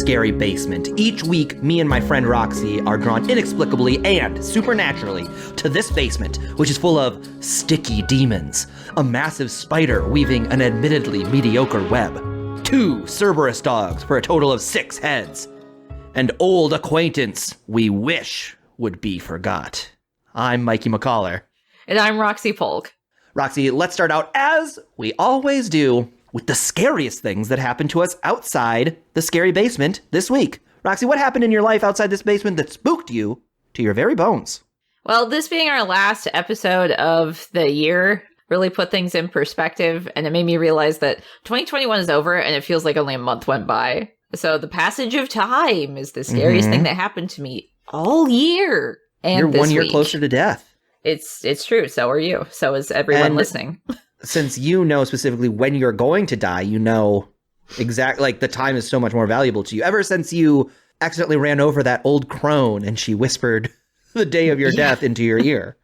scary basement. Each week, me and my friend Roxy are drawn inexplicably and supernaturally to this basement, which is full of sticky demons, a massive spider weaving an admittedly mediocre web, 2 Cerberus dogs for a total of 6 heads, and old acquaintance we wish would be forgot. I'm Mikey McCollor. And I'm Roxy Polk. Roxy, let's start out, as we always do, with the scariest things that happened to us outside the scary basement this week. Roxy, what happened in your life outside this basement that spooked you to your very bones? Well, this being our last episode of the year really put things in perspective, and it made me realize that 2021 is over and it feels like only a month went by. So the passage of time is the scariest thing that happened to me all year. And you're this 1 year week. closer to death. It's true. So are you. So is everyone listening. Since you know specifically when you're going to die, you know exactly, like, the time is so much more valuable to you. Ever since you accidentally ran over that old crone and she whispered the day of your death into your ear.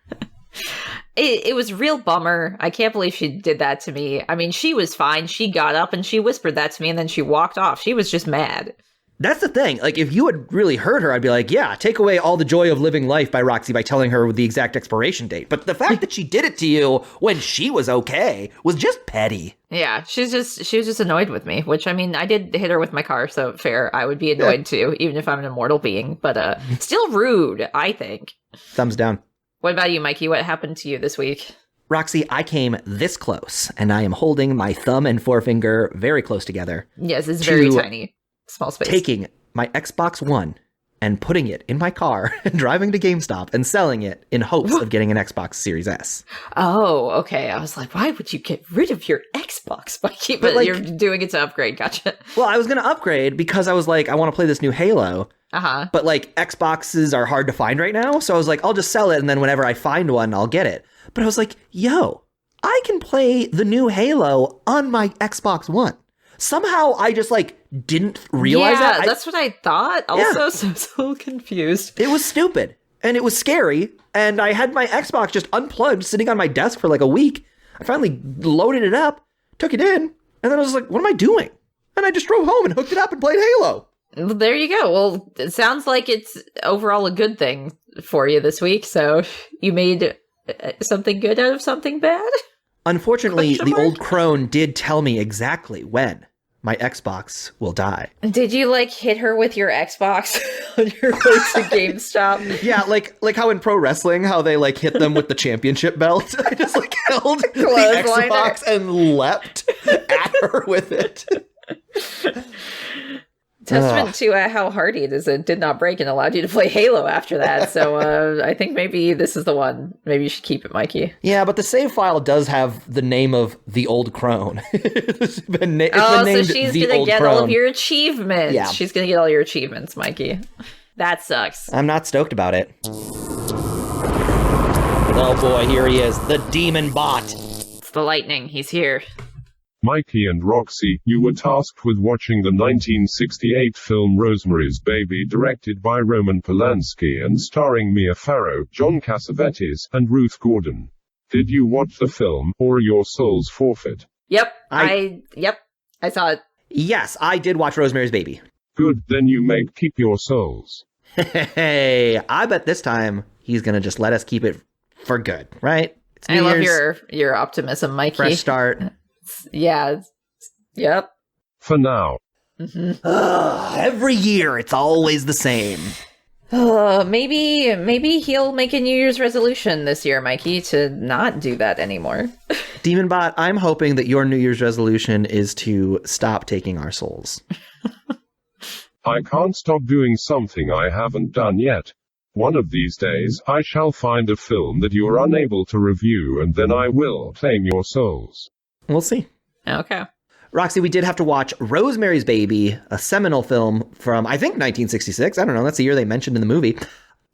It was a real bummer. I can't believe she did that to me. I mean, she was fine. She got up and she whispered that to me and then she walked off. She was just mad. That's the thing. Like, if you had really hurt her, I'd be like, yeah, take away all the joy of living life by Roxy by telling her the exact expiration date. But the fact that she did it to you when she was okay was just petty. Yeah, she was just annoyed with me, which, I mean, I did hit her with my car, so fair. I would be annoyed too, even if I'm an immortal being. But still rude, I think. Thumbs down. What about you, Mikey? What happened to you this week? Roxy, I came this close, and I am holding my thumb and forefinger very close together. Yes, it's very tiny. Small space. Taking my Xbox One and putting it in my car and driving to GameStop and selling it in hopes of getting an Xbox Series S. Oh, okay. I was like, why would you get rid of your Xbox, Mikey? But like, you're doing it to upgrade. Gotcha. Well, I was going to upgrade because I was like, I want to play this new Halo. Uh-huh. But like, Xboxes are hard to find right now. So I was like, I'll just sell it. And then whenever I find one, I'll get it. But I was like, yo, I can play the new Halo on my Xbox One. Somehow I just like didn't realize that. Yeah, that's what I thought. Also, so confused. It was stupid and it was scary. And I had my Xbox just unplugged sitting on my desk for like a week. I finally loaded it up, took it in, and then I was like, what am I doing? And I just drove home and hooked it up and played Halo. Well, there you go. Well, it sounds like it's overall a good thing for you this week. So you made something good out of something bad? Unfortunately, the old crone did tell me exactly when my Xbox will die. Did you, like, hit her with your Xbox on your way to GameStop? Yeah, like how in pro wrestling, how they, like, hit them with the championship belt. I just, like, held the Xbox and leapt at her with it. Testament to how hardy it is. It did not break and allowed you to play Halo after that. So I think maybe this is the one. Maybe you should keep it, Mikey. Yeah, but the save file does have the name of the old crone. It's been named so she's going to get crone. all of your achievements. Yeah. She's going to get all your achievements, Mikey. That sucks. I'm not stoked about it. Oh boy, here he is, the demon bot. It's the lightning. He's here. Mikey and Roxy, you were tasked with watching the 1968 film Rosemary's Baby, directed by Roman Polanski and starring Mia Farrow, John Cassavetes, and Ruth Gordon. Did you watch the film, or are your souls forfeit? Yep, I saw it. Yes, I did watch Rosemary's Baby. Good, then you may keep your souls. Hey, I bet this time he's gonna just let us keep it for good, right? It's New I love Year's, your optimism, Mikey. fresh start. Yeah. Yep. For now. Every year, it's always the same. Maybe he'll make a New Year's resolution this year, Mikey, to not do that anymore. Demonbot, I'm hoping that your New Year's resolution is to stop taking our souls. I can't stop doing something I haven't done yet. One of these days, I shall find a film that you are unable to review, and then I will claim your souls. We'll see. Okay. Roxy, we did have to watch Rosemary's Baby, a seminal film from, I think, 1966. I don't know. That's the year they mentioned in the movie.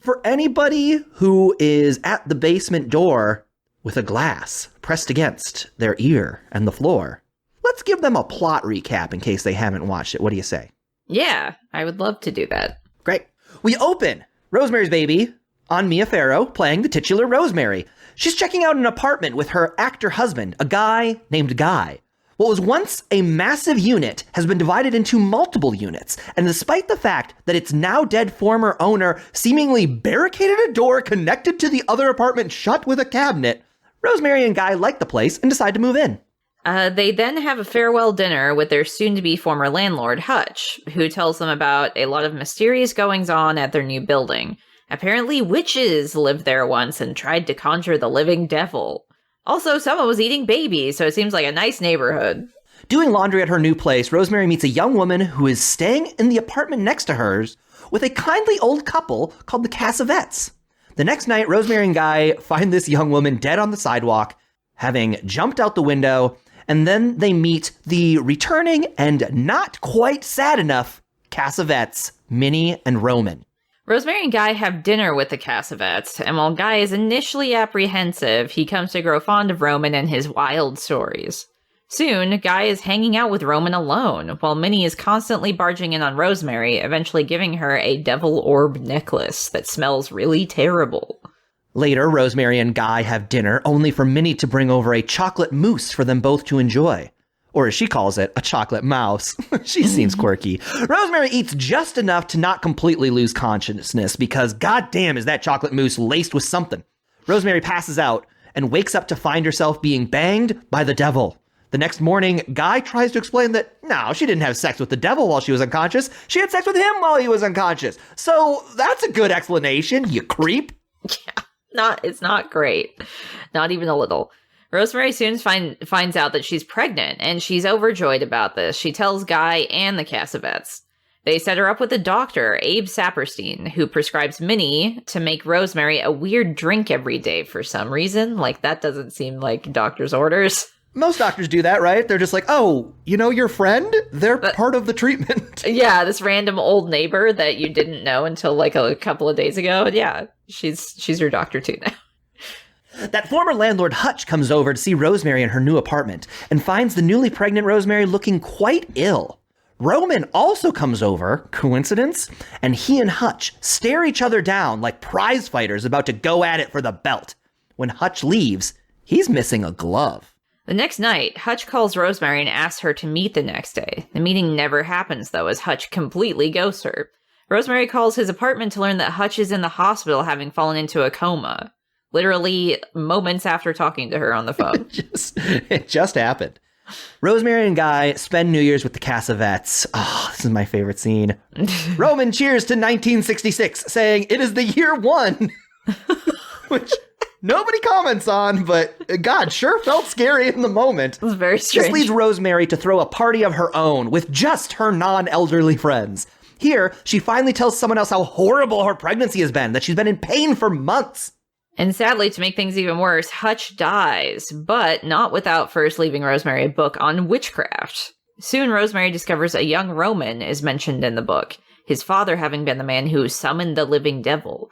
For anybody who is at the basement door with a glass pressed against their ear and the floor, let's give them a plot recap in case they haven't watched it. What do you say? Yeah, I would love to do that. Great. We open Rosemary's Baby on Mia Farrow playing the titular Rosemary. She's checking out an apartment with her actor husband, a guy named Guy. What was once a massive unit has been divided into multiple units, and despite the fact that its now dead former owner seemingly barricaded a door connected to the other apartment shut with a cabinet, Rosemary and Guy like the place and decide to move in. They then have a farewell dinner with their soon-to-be former landlord, Hutch, who tells them about a lot of mysterious goings-on at their new building. Apparently, witches lived there once and tried to conjure the living devil. Also, someone was eating babies, so it seems like a nice neighborhood. Doing laundry at her new place, Rosemary meets a young woman who is staying in the apartment next to hers with a kindly old couple called the Cassavetes. The next night, Rosemary and Guy find this young woman dead on the sidewalk, having jumped out the window, and then they meet the returning and not quite sad enough Cassavetes, Minnie and Roman. Rosemary and Guy have dinner with the Cassavetes, and while Guy is initially apprehensive, he comes to grow fond of Roman and his wild stories. Soon, Guy is hanging out with Roman alone, while Minnie is constantly barging in on Rosemary, eventually giving her a devil orb necklace that smells really terrible. Later, Rosemary and Guy have dinner, only for Minnie to bring over a chocolate mousse for them both to enjoy. Or as she calls it, a chocolate mouse. She seems quirky. Rosemary eats just enough to not completely lose consciousness because goddamn is that chocolate mousse laced with something. Rosemary passes out and wakes up to find herself being banged by the devil. The next morning, Guy tries to explain that, no, she didn't have sex with the devil while she was unconscious. She had sex with him while he was unconscious. So that's a good explanation, you creep. Yeah, it's not great. Not even a little. Rosemary soon finds out that she's pregnant, and she's overjoyed about this. She tells Guy and the Cassavetes. They set her up with a doctor, Abe Saperstein, who prescribes Minnie to make Rosemary a weird drink every day for some reason. Like, that doesn't seem like doctor's orders. Most doctors do that, right? They're just like, oh, you know your friend? They're part of the treatment. Yeah, this random old neighbor that you didn't know until like a couple of days ago. Yeah, she's your doctor too now. That former landlord Hutch comes over to see Rosemary in her new apartment and finds the newly pregnant Rosemary looking quite ill. Roman also comes over, coincidence? And he and Hutch stare each other down like prize fighters about to go at it for the belt. When Hutch leaves, he's missing a glove. The next night, Hutch calls Rosemary and asks her to meet the next day. The meeting never happens, though, as Hutch completely ghosts her. Rosemary calls his apartment to learn that Hutch is in the hospital having fallen into a coma. Literally moments after talking to her on the phone. It just happened. Rosemary and Guy spend New Year's with the Cassavetes. Oh, this is my favorite scene. Roman cheers to 1966, saying it is the year one. Which nobody comments on, but God, sure felt scary in the moment. It was very strange. This leads Rosemary to throw a party of her own with just her non-elderly friends. Here, she finally tells someone else how horrible her pregnancy has been, that she's been in pain for months. And sadly, to make things even worse, Hutch dies, but not without first leaving Rosemary a book on witchcraft. Soon, Rosemary discovers a young Roman is mentioned in the book, his father having been the man who summoned the living devil.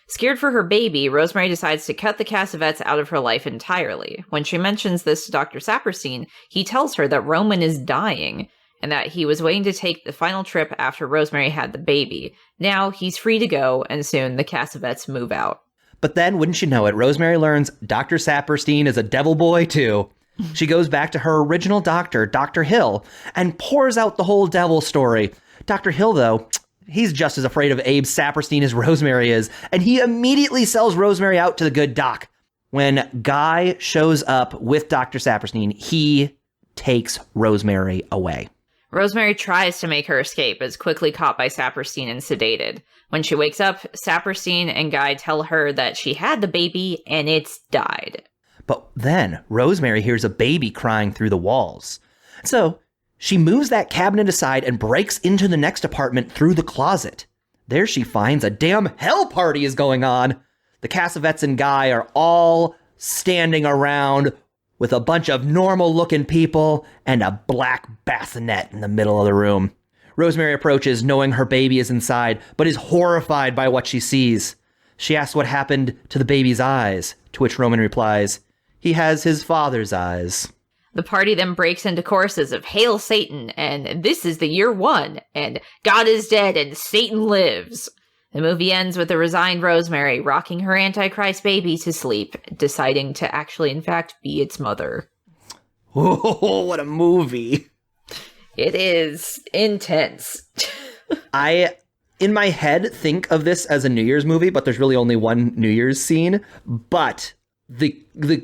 Scared for her baby, Rosemary decides to cut the Cassavetes out of her life entirely. When she mentions this to Dr. Saperstein, he tells her that Roman is dying, and that he was waiting to take the final trip after Rosemary had the baby. Now, he's free to go, and soon the Cassavetes move out. But then, wouldn't you know it, Rosemary learns Dr. Saperstein is a devil boy, too. She goes back to her original doctor, Dr. Hill, and pours out the whole devil story. Dr. Hill, though, he's just as afraid of Abe Saperstein as Rosemary is, and he immediately sells Rosemary out to the good doc. When Guy shows up with Dr. Saperstein, he takes Rosemary away. Rosemary tries to make her escape, is quickly caught by Saperstein and sedated. When she wakes up, Saperstein and Guy tell her that she had the baby and it's died. But then Rosemary hears a baby crying through the walls. So she moves that cabinet aside and breaks into the next apartment through the closet. There she finds a damn hell party is going on. The Cassavetes and Guy are all standing around with a bunch of normal-looking people and a black bassinet in the middle of the room. Rosemary approaches, knowing her baby is inside, but is horrified by what she sees. She asks what happened to the baby's eyes, to which Roman replies, he has his father's eyes. The party then breaks into choruses of Hail Satan, and This is the Year One, and God is dead and Satan lives. The movie ends with a resigned Rosemary rocking her Antichrist baby to sleep, deciding to actually, in fact, be its mother. Oh, what a movie. It is intense. I, in my head, think of this as a New Year's movie, but there's really only one New Year's scene. But the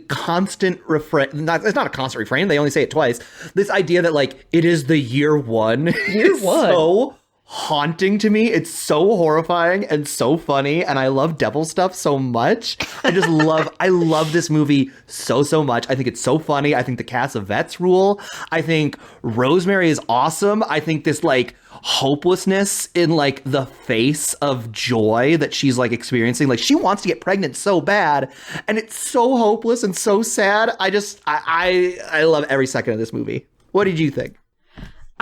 constant refrain, it's not a constant refrain, they only say it twice. This idea that, like, it is the year one. Year one. So haunting to me. It's so horrifying and so funny, and I love devil stuff so much. I love this movie so much. I think it's so funny. I think the cast of vets rule. I think Rosemary is awesome. I think this, like, hopelessness in, like, the face of joy that she's, like, experiencing. Like, she wants to get pregnant so bad, and it's so hopeless and so sad. I love every second of this movie. What did you think?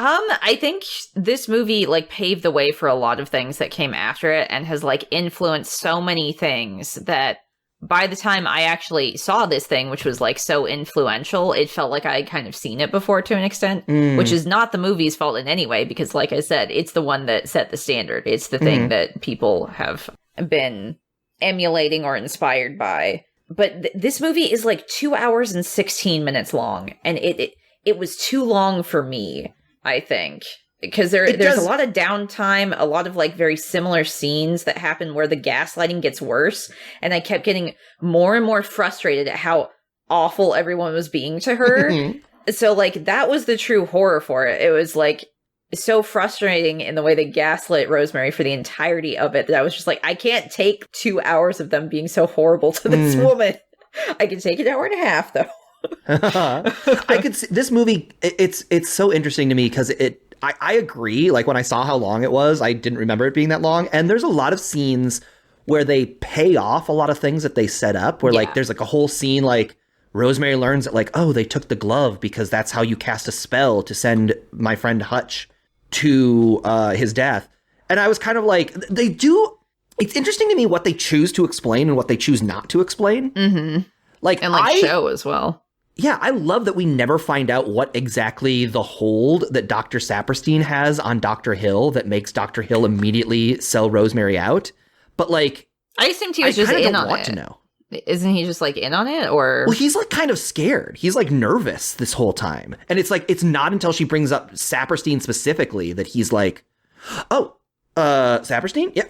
I think this movie, like, paved the way for a lot of things that came after it and has, like, influenced so many things that by the time I actually saw this thing, which was, like, so influential, it felt like I had kind of seen it before to an extent, which is not the movie's fault in any way, because, like I said, it's the one that set the standard. It's the thing that people have been emulating or inspired by. But this movie is, like, 2 hours and 16 minutes long, and it was too long for me, I think, because there's a lot of downtime, a lot of, like, very similar scenes that happen where the gaslighting gets worse, and I kept getting more and more frustrated at how awful everyone was being to her. So, like, that was the true horror for it. It was, like, so frustrating in the way they gaslit Rosemary for the entirety of it that I was just like, I can't take 2 hours of them being so horrible to this woman. I can take an hour and a half, though. I could see this movie. It's so interesting to me because I agree. Like, when I saw how long it was, I didn't remember it being that long. And there's a lot of scenes where they pay off a lot of things that they set up. Where like there's like a whole scene like Rosemary learns that, like, oh, they took the glove because that's how you cast a spell to send my friend Hutch to his death. And I was kind of like, they do. It's interesting to me what they choose to explain and what they choose not to explain. Like, and, like, show as well. Yeah, I love that we never find out what exactly the hold that Dr. Saperstein has on Dr. Hill that makes Dr. Hill immediately sell Rosemary out. But, like, I assumed he was just in on it. I want to know. Isn't he just, like, in on it, or? Well, he's, like, kind of scared. He's, like, nervous this whole time. And it's, like, it's not until she brings up Saperstein specifically that he's like, oh, Saperstein? Yeah,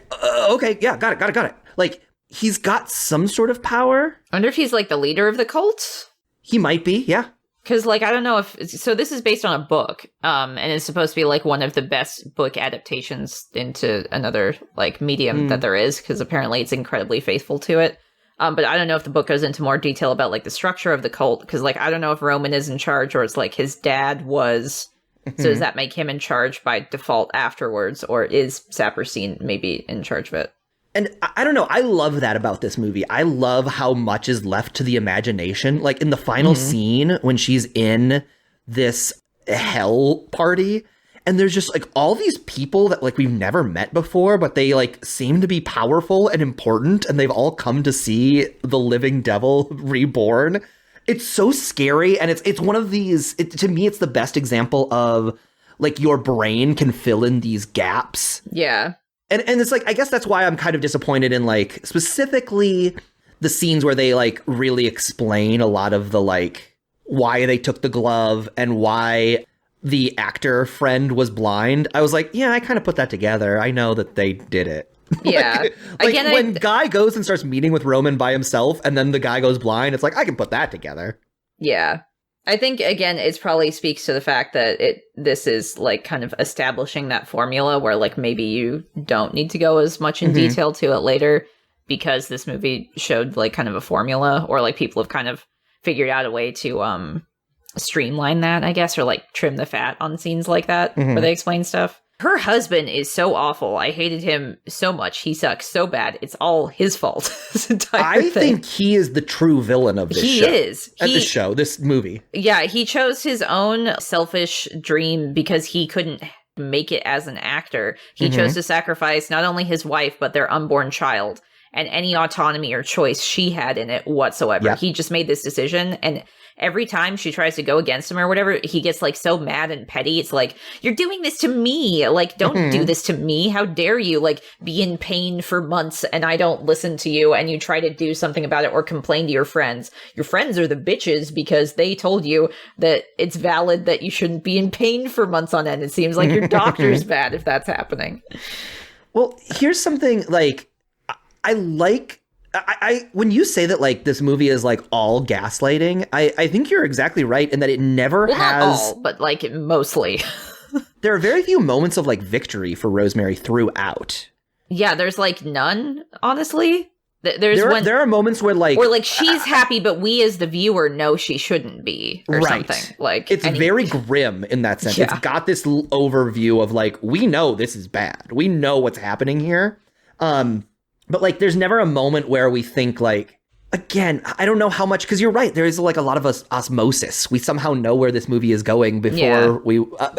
okay, yeah, got it. Like, he's got some sort of power. I wonder if he's, like, the leader of the cult? He might be, yeah. Because, like, I don't know if... So this is based on a book, and it's supposed to be, like, one of the best book adaptations into another, like, medium that there is, because apparently it's incredibly faithful to it. But I don't know if the book goes into more detail about, like, the structure of the cult, because, like, I don't know if Roman is in charge, or it's, like, his dad was... So does that make him in charge by default afterwards, or is Saperstein maybe in charge of it? And I don't know, I love that about this movie. I love how much is left to the imagination. Like, in the final scene, when she's in this hell party, and there's just, like, all these people that, like, we've never met before, but they, like, seem to be powerful and important, and they've all come to see the living devil reborn. It's so scary, and it's one of these, to me, it's the best example of, like, your brain can fill in these gaps. Yeah. And it's like, I guess that's why I'm kind of disappointed in, like, specifically the scenes where they, like, really explain a lot of the, like, why they took the glove and why the actor friend was blind. I was like, yeah, I kind of put that together. I know that they did it. Yeah. like Again, when Guy goes and starts meeting with Roman by himself and then the guy goes blind, it's like, I can put that together. Yeah. I think, again, it probably speaks to the fact that this is, like, kind of establishing that formula where, like, maybe you don't need to go as much in detail to it later because this movie showed, like, kind of a formula, or, like, people have kind of figured out a way to streamline that, I guess, or, like, trim the fat on scenes like that where they explain stuff. Her husband is so awful. I hated him so much. He sucks so bad. It's all his fault. This entire thing. Think he is the true villain of this show. He is. This movie. Yeah, he chose his own selfish dream because he couldn't make it as an actor. He chose to sacrifice not only his wife, but their unborn child and any autonomy or choice she had in it whatsoever. Yep. He just made this decision. And every time she tries to go against him or whatever, he gets like so mad and petty. It's like, you're doing this to me. Like, don't do this to me. How dare you like be in pain for months and I don't listen to you and you try to do something about it or complain to your friends. Your friends are the bitches because they told you that it's valid that you shouldn't be in pain for months on end. It seems like your doctor's bad if that's happening. Well, here's something like I when you say that like this movie is like all gaslighting, I think you're exactly right in that it never has. Not all, but like mostly. There are very few moments of like victory for Rosemary throughout. Yeah, there's like none, honestly. There are moments where like, or like she's happy, but we as the viewer know she shouldn't be, or something. Like it's very grim in that sense. Yeah. It's got this overview of like, we know this is bad. We know what's happening here. But like, there's never a moment where we think like, again, I don't know how much, because you're right. There is like a lot of osmosis. We somehow know where this movie is going before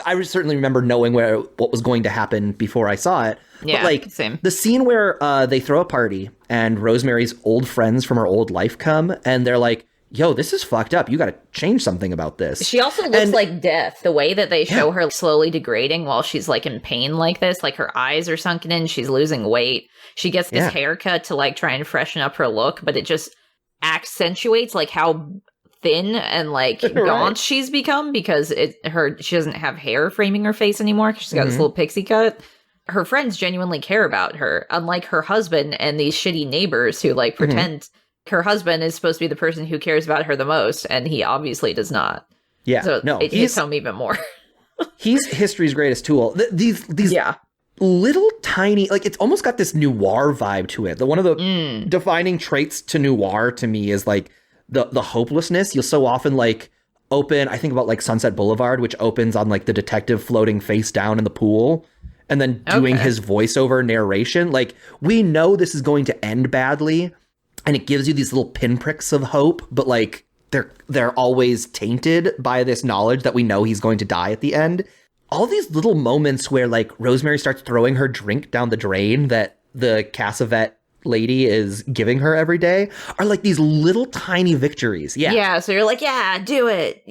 I certainly remember knowing what was going to happen before I saw it. Yeah, but like same. The scene where they throw a party and Rosemary's old friends from her old life come and they're like, yo, this is fucked up. You got to change something about this. She also looks like death. The way that they show her slowly degrading while she's like in pain like this, like her eyes are sunken in, she's losing weight. She gets this haircut to like try and freshen up her look, but it just accentuates like how thin and like gaunt she's become because she doesn't have hair framing her face anymore because she's got this little pixie cut. Her friends genuinely care about her, unlike her husband and these shitty neighbors who like pretend her husband is supposed to be the person who cares about her the most, and he obviously does not. Yeah, so it hits home even more. He's history's greatest tool. These little tiny, like it's almost got this noir vibe to it. One of the defining traits to noir to me is like the hopelessness. You'll so often like open, I think about like Sunset Boulevard, which opens on like the detective floating face down in the pool and then doing his voiceover narration. Like we know this is going to end badly and it gives you these little pinpricks of hope, but like they're always tainted by this knowledge that we know he's going to die at the end. All these little moments where like Rosemary starts throwing her drink down the drain that the Cassavet lady is giving her every day are like these little tiny victories. Yeah, so you're like, yeah, do it.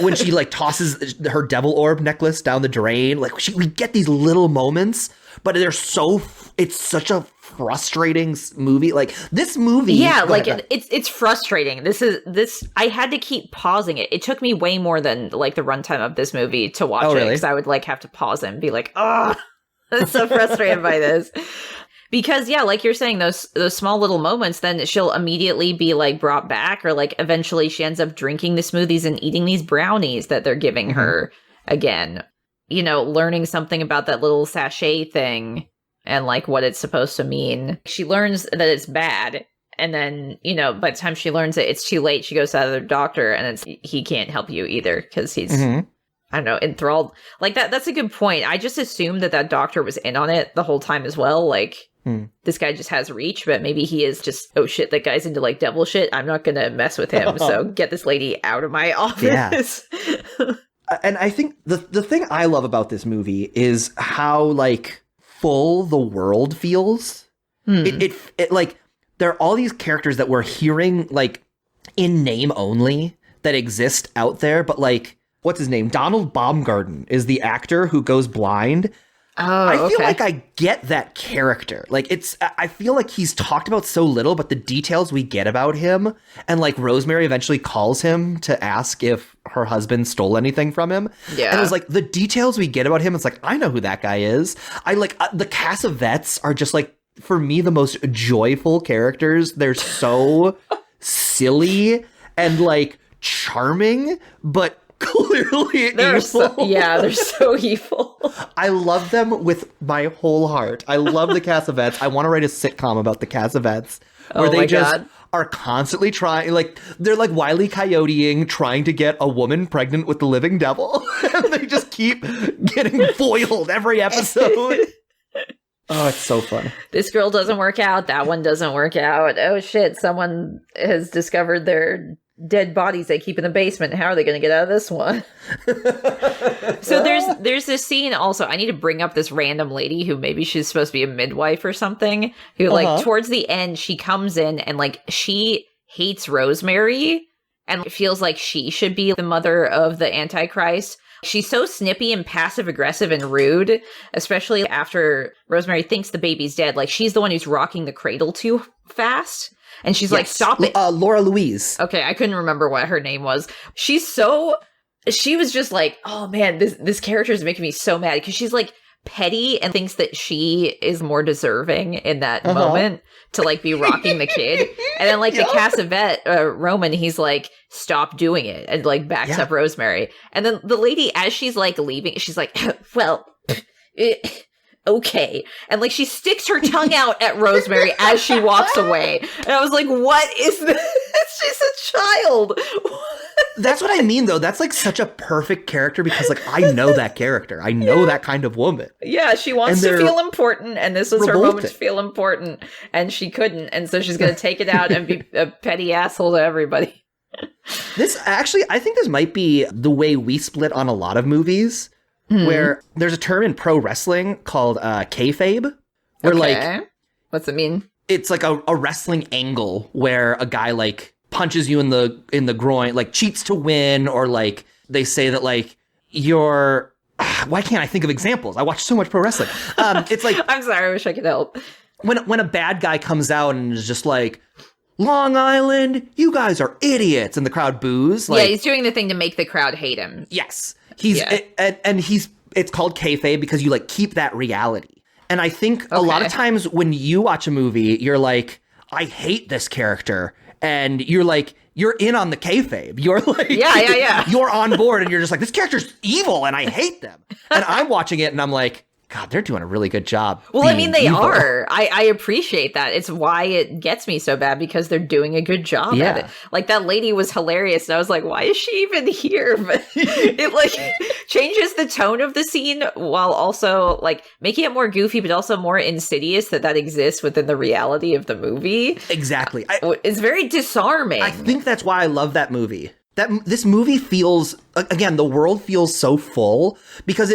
When she like tosses her devil orb necklace down the drain, like we get these little moments, but it's such a frustrating movie. Like this movie, it's frustrating. This I had to keep pausing it. It took me way more than like the runtime of this movie to watch it because I would like have to pause it and be like, oh, I'm so frustrated by this. Because, like you're saying, those small little moments, then she'll immediately be, like, brought back. Or, like, eventually she ends up drinking the smoothies and eating these brownies that they're giving her again. You know, learning something about that little sachet thing and, like, what it's supposed to mean. She learns that it's bad. And then, you know, by the time she learns it, it's too late. She goes to the other doctor and he can't help you either because he's... I don't know, enthralled. Like, that's a good point. I just assumed that doctor was in on it the whole time as well. Like, this guy just has reach, but maybe he is just, oh shit, that guy's into, like, devil shit. I'm not gonna mess with him, so get this lady out of my office. Yeah. And I think the thing I love about this movie is how, like, full the world feels. It like, there are all these characters that we're hearing, like, in name only that exist out there, but, like, what's his name? Donald Baumgarten is the actor who goes blind. Oh, I feel like I get that character. Like I feel like he's talked about so little, but the details we get about him, and like Rosemary eventually calls him to ask if her husband stole anything from him. Yeah. And it was like the details we get about him. It's like, I know who that guy is. I like the Cassavets are just like, for me, the most joyful characters. They're so silly and like charming, but clearly evil. They're so evil. I love them with my whole heart. I love the Cassavets. I want to write a sitcom about the Cassavets where they just are constantly trying, like, they're like Wile E. Coyoteing, trying to get a woman pregnant with the living devil. And they just keep getting foiled every episode. Oh, it's so fun. This girl doesn't work out. That one doesn't work out. Oh, shit. Someone has discovered their dead bodies they keep in the basement. How are they going to get out of this one? So there's this scene also. I need to bring up this random lady who maybe she's supposed to be a midwife or something, who like towards the end she comes in and like she hates Rosemary and it feels like she should be the mother of the Antichrist. She's so snippy and passive aggressive and rude, especially after Rosemary thinks the baby's dead. Like, she's the one who's rocking the cradle too fast. And she's like, stop it. Laura Louise. Okay, I couldn't remember what her name was. She was just like, oh man, this character is making me so mad, because she's like petty and thinks that she is more deserving in that moment to like be rocking the kid. And then like the Cassavet, Roman, he's like, stop doing it, and like backs up Rosemary. And then the lady, as she's like leaving, she's like, well, okay. And like she sticks her tongue out at Rosemary as she walks away. And I was like, what is this? She's a child. That's what I mean, though. That's like such a perfect character, because like I know that character. I know that kind of woman. Yeah, she wants to feel important, and this was her moment to feel important, and she couldn't. And so she's going to take it out and be a petty asshole to everybody. This actually, I think this might be the way we split on a lot of movies, where there's a term in pro wrestling called kayfabe, where like, what's it mean? It's like a wrestling angle where a guy like punches you in the groin, like cheats to win, or like they say that like you're. Why can't I think of examples? I watch so much pro wrestling. It's like, I'm sorry, I wish I could help. When a bad guy comes out and is just like, Long Island, you guys are idiots, and the crowd boos. Like, yeah, he's doing the thing to make the crowd hate him. Yes, it's called kayfabe because you like keep that reality. And I think a lot of times when you watch a movie, you're like, I hate this character, and you're like, you're in on the kayfabe. You're like, yeah. You're on board, and you're just like, this character's evil, and I hate them. And I'm watching it, and I'm like, God, they're doing a really good job. Well, I mean, they are. I appreciate that. It's why it gets me so bad, because they're doing a good job at it. Like, that lady was hilarious, and I was like, why is she even here? But it, like, changes the tone of the scene while also, like, making it more goofy, but also more insidious that exists within the reality of the movie. Exactly. It's very disarming. I think that's why I love that movie. This movie feels, again, the world feels so full, because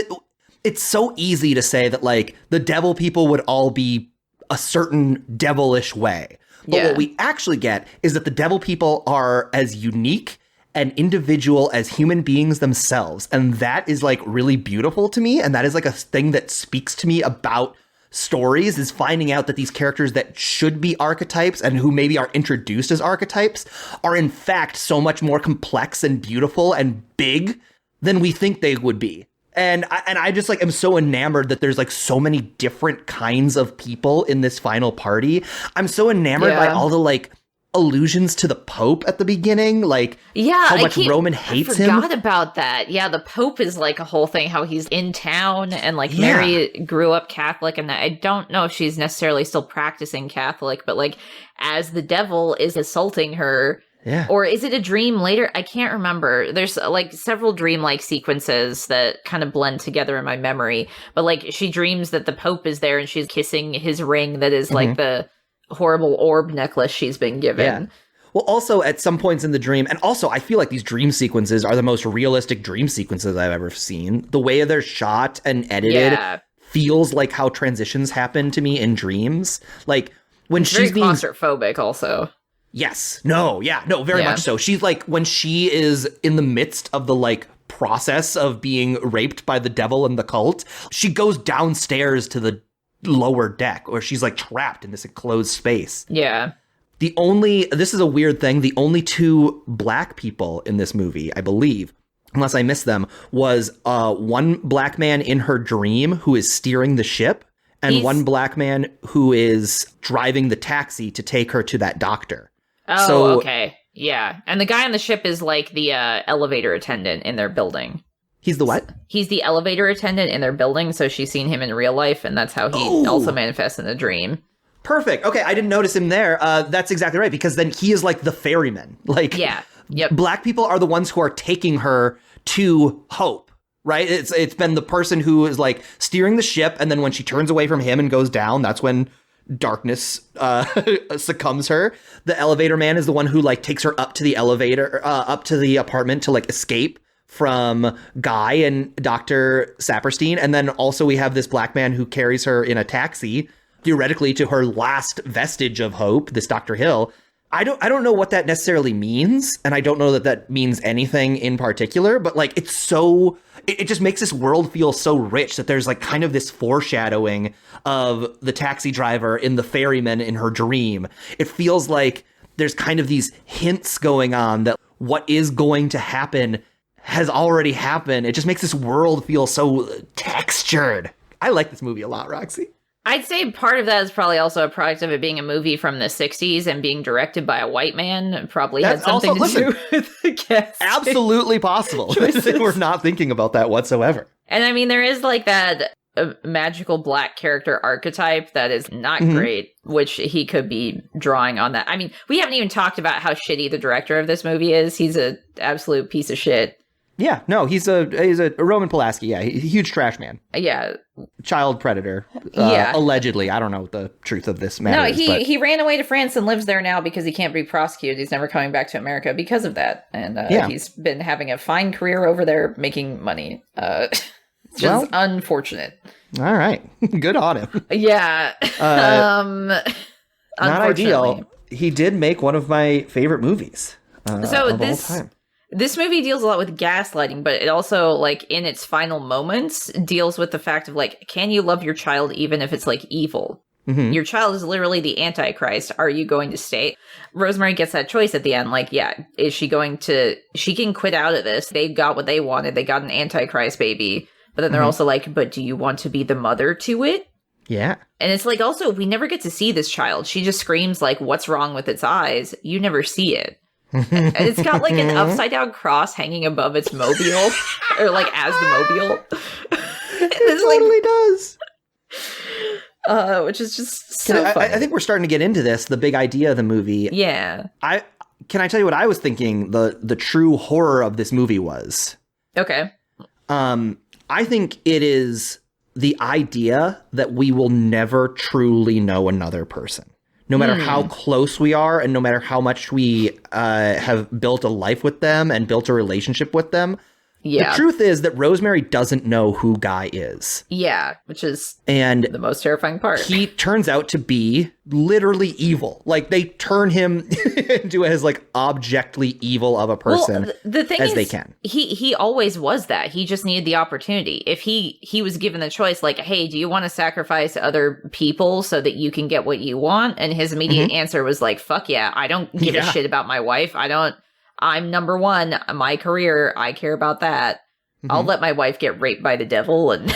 it's so easy to say that, like, the devil people would all be a certain devilish way. But what we actually get is that the devil people are as unique and individual as human beings themselves. And that is, like, really beautiful to me. And that is, like, a thing that speaks to me about stories, is finding out that these characters that should be archetypes and who maybe are introduced as archetypes are, in fact, so much more complex and beautiful and big than we think they would be. And I just like am so enamored that there's like so many different kinds of people in this final party. I'm so enamored by all the like allusions to the Pope at the beginning, like how much Roman hates him. I forgot about that. Yeah, the Pope is like a whole thing, how he's in town, and like Mary grew up Catholic, and I don't know if she's necessarily still practicing Catholic, but like as the devil is assaulting her. Yeah. Or is it a dream later? I can't remember. There's like several dreamlike sequences that kind of blend together in my memory. But like she dreams that the Pope is there and she's kissing his ring that is like the horrible orb necklace she's been given. Yeah. Well, also at some points in the dream, and also I feel like these dream sequences are the most realistic dream sequences I've ever seen. The way they're shot and edited feels like how transitions happen to me in dreams. Like when she's very claustrophobic also. Yes. No. Yeah. No, very much so. She's like, when she is in the midst of the like process of being raped by the devil and the cult, she goes downstairs to the lower deck, or she's like trapped in this enclosed space. Yeah. This is a weird thing. The only two black people in this movie, I believe, unless I missed them, was one black man in her dream who is steering the ship, and one black man who is driving the taxi to take her to that doctor. Oh, okay. Yeah. And the guy on the ship is like the elevator attendant in their building. He's the what? He's the elevator attendant in their building, so she's seen him in real life, and that's how he also manifests in the dream. Perfect. Okay, I didn't notice him there. That's exactly right, because then he is like the ferryman. Like, black people are the ones who are taking her to Hope, right? It's been the person who is like steering the ship, and then when she turns away from him and goes down, that's when darkness succumbs her. The elevator man is the one who like takes her up to the elevator, up to the apartment to like escape from Guy and Dr. Saperstein. And then also we have this black man who carries her in a taxi, theoretically to her last vestige of hope, this Dr. Hill. I don't know what that necessarily means, and I don't know that that means anything in particular, but like it's so it just makes this world feel so rich that there's like kind of this foreshadowing of the taxi driver in the ferryman in her dream. It feels like there's kind of these hints going on that what is going to happen has already happened. It just makes this world feel so textured. I like this movie a lot, Roxy. I'd say part of that is probably also a product of it being a movie from the 60s and being directed by a white man. Probably had something to do with the cast. Absolutely possible. We're not thinking about that whatsoever. And I mean, there is like that magical black character archetype that is not great, which he could be drawing on that. I mean, we haven't even talked about how shitty the director of this movie is. He's an absolute piece of shit. Yeah, no, he's a Roman Pulaski. Yeah, he's a huge trash man. Yeah. Child predator. Yeah. Allegedly. I don't know what the truth of this matter is. No, he ran away to France and lives there now because he can't be prosecuted. He's never coming back to America because of that. And he's been having a fine career over there making money. It's just unfortunate. All right. Good on him. Yeah. Not ideal. He did make one of my favorite movies of all time. This movie deals a lot with gaslighting, but it also, like, in its final moments, deals with the fact of, like, can you love your child even if it's, like, evil? Mm-hmm. Your child is literally the Antichrist. Are you going to stay? Rosemary gets that choice at the end. Like, yeah, is she going to... She can quit out of this. They got what they wanted. They got an Antichrist baby. But then they're also like, but do you want to be the mother to it? Yeah. And it's like, also, we never get to see this child. She just screams, like, what's wrong with its eyes? You never see it. And it's got like an upside down cross hanging above its mobile, or like as the mobile. It totally does. Which is just so funny. I think we're starting to get into this, the big idea of the movie. Yeah. Can I tell you what I was thinking the true horror of this movie was? Okay. I think it is the idea that we will never truly know another person. No matter how close we are and no matter how much we have built a life with them and built a relationship with them. Yeah. The truth is that Rosemary doesn't know who Guy is. Yeah, which is the most terrifying part. He turns out to be literally evil. Like, they turn him into as, like, objectly evil of a person the thing as is, they can. He always was that. He just needed the opportunity. If he was given the choice, like, hey, do you want to sacrifice other people so that you can get what you want? And his immediate answer was like, fuck yeah, I don't give a shit about my wife. I'm number one, my career, I care about that. I'll let my wife get raped by the devil and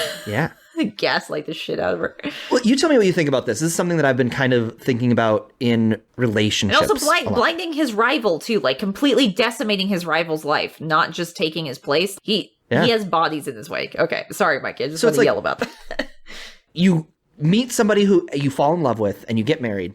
gaslight the shit out of her. Well, you tell me what you think about this. This is something that I've been kind of thinking about in relationships. And also blinding his rival, too, like completely decimating his rival's life, not just taking his place. He has bodies in his wake. Okay, sorry, Mikey, I just want to yell about that. You meet somebody who you fall in love with and you get married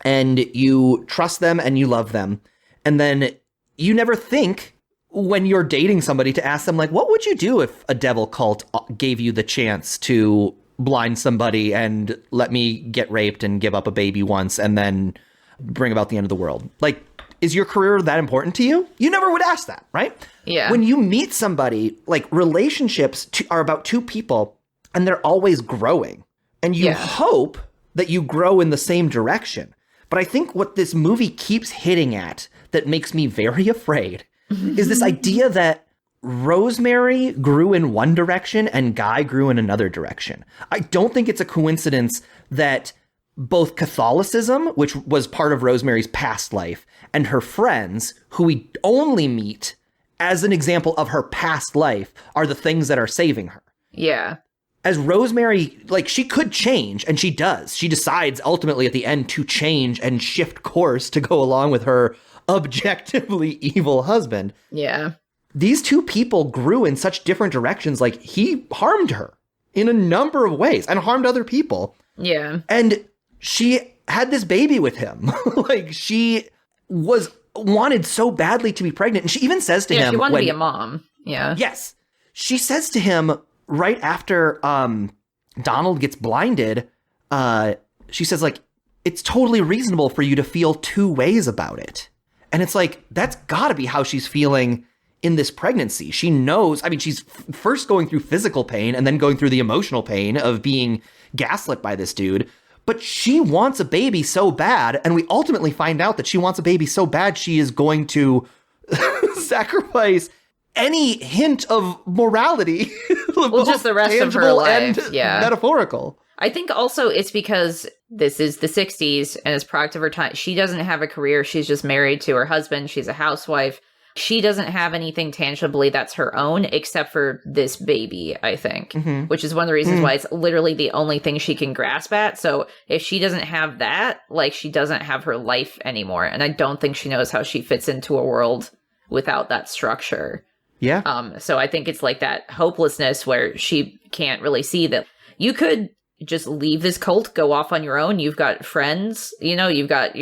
and you trust them and you love them. And then you never think when you're dating somebody to ask them, like, what would you do if a devil cult gave you the chance to blind somebody and let me get raped and give up a baby once and then bring about the end of the world? Like, is your career that important to you? You never would ask that, right? Yeah. When you meet somebody, like, relationships are about two people and they're always growing. And you hope that you grow in the same direction. But I think what this movie keeps hitting at that makes me very afraid is this idea that Rosemary grew in one direction and Guy grew in another direction. I don't think it's a coincidence that both Catholicism, which was part of Rosemary's past life, and her friends, who we only meet as an example of her past life, are the things that are saving her. Yeah. As Rosemary, like, she could change, and she does. She decides ultimately at the end to change and shift course to go along with her objectively evil husband. Yeah. These two people grew in such different directions. Like, he harmed her in a number of ways and harmed other people. Yeah. And she had this baby with him. Like, she wanted so badly to be pregnant. And she even says to him, she wanted to be a mom. Yeah. Yes. She says to him right after Donald gets blinded, she says, like, it's totally reasonable for you to feel two ways about it. And it's like, that's gotta be how she's feeling in this pregnancy. She knows, I mean, she's first going through physical pain and then going through the emotional pain of being gaslit by this dude. But she wants a baby so bad, and we ultimately find out that she wants a baby so bad she is going to sacrifice any hint of morality. Well, just the rest of her life, yeah. Metaphorical. I think also it's because this is the 60s and it's product of her time. She doesn't have a career. She's just married to her husband. She's a housewife. She doesn't have anything tangibly that's her own except for this baby, I think, which is one of the reasons why it's literally the only thing she can grasp at. So if she doesn't have that, like, she doesn't have her life anymore. And I don't think she knows how she fits into a world without that structure. Yeah. So I think it's like that hopelessness where she can't really see that you could just leave this cult, go off on your own. You've got friends, you know, you've got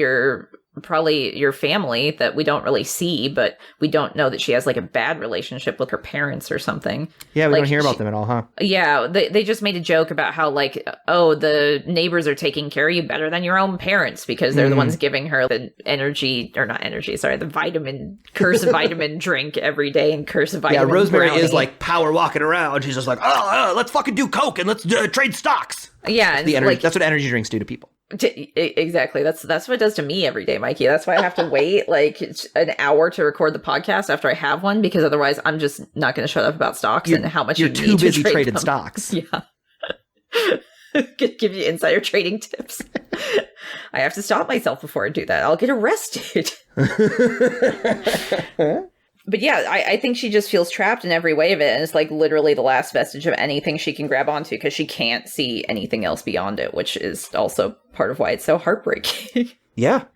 probably your family that we don't really see, but we don't know that she has like a bad relationship with her parents or something. Yeah, we like, don't hear about them at all, huh? Yeah, they just made a joke about how like, oh, the neighbors are taking care of you better than your own parents because they're the ones giving her the the vitamin, curse vitamin drink every day and curse vitamin Rosemary brownie. is like power walking around. She's just like, let's fucking do coke and let's trade stocks. Yeah, and that's what energy drinks do to people. Exactly. That's what it does to me every day, Mikey. That's why I have to wait like an hour to record the podcast after I have one, because otherwise I'm just not going to shut up about stocks and how much you're you too need busy to trade trading them. stocks. Yeah. Give you insider trading tips. I have to stop myself before I do that. I'll get arrested. But yeah, I think she just feels trapped in every way of it. And it's like literally the last vestige of anything she can grab onto because she can't see anything else beyond it, which is also part of why it's so heartbreaking. Yeah.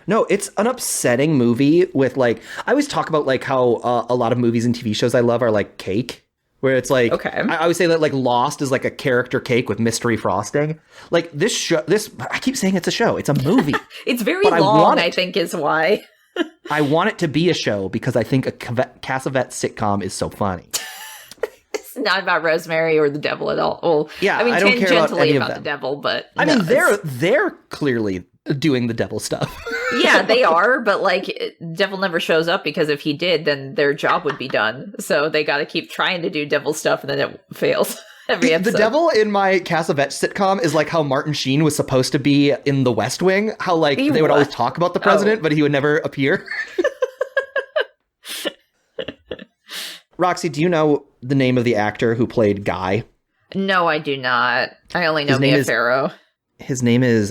No, it's an upsetting movie with like, I always talk about like how a lot of movies and TV shows I love are like cake, where it's like, okay. I always say that like Lost is like a character cake with mystery frosting. Like this I keep saying it's a show. It's a movie. It's very long, I think is why. I want it to be a show because I think a Cassavet sitcom is so funny. It's not about Rosemary or the devil at all. Well, yeah, I mean, I don't care about any of the devil, but I mean, they're clearly doing the devil stuff. Yeah, they are, but like, devil never shows up because if he did, then their job would be done. So they got to keep trying to do devil stuff, and then it fails. Every episode. The devil in my Cassavet sitcom is like how Martin Sheen was supposed to be in The West Wing. How like they would always talk about the president, but he would never appear. Roxy, do you know the name of the actor who played Guy? No, I do not. I only know Mia Farrow. His name is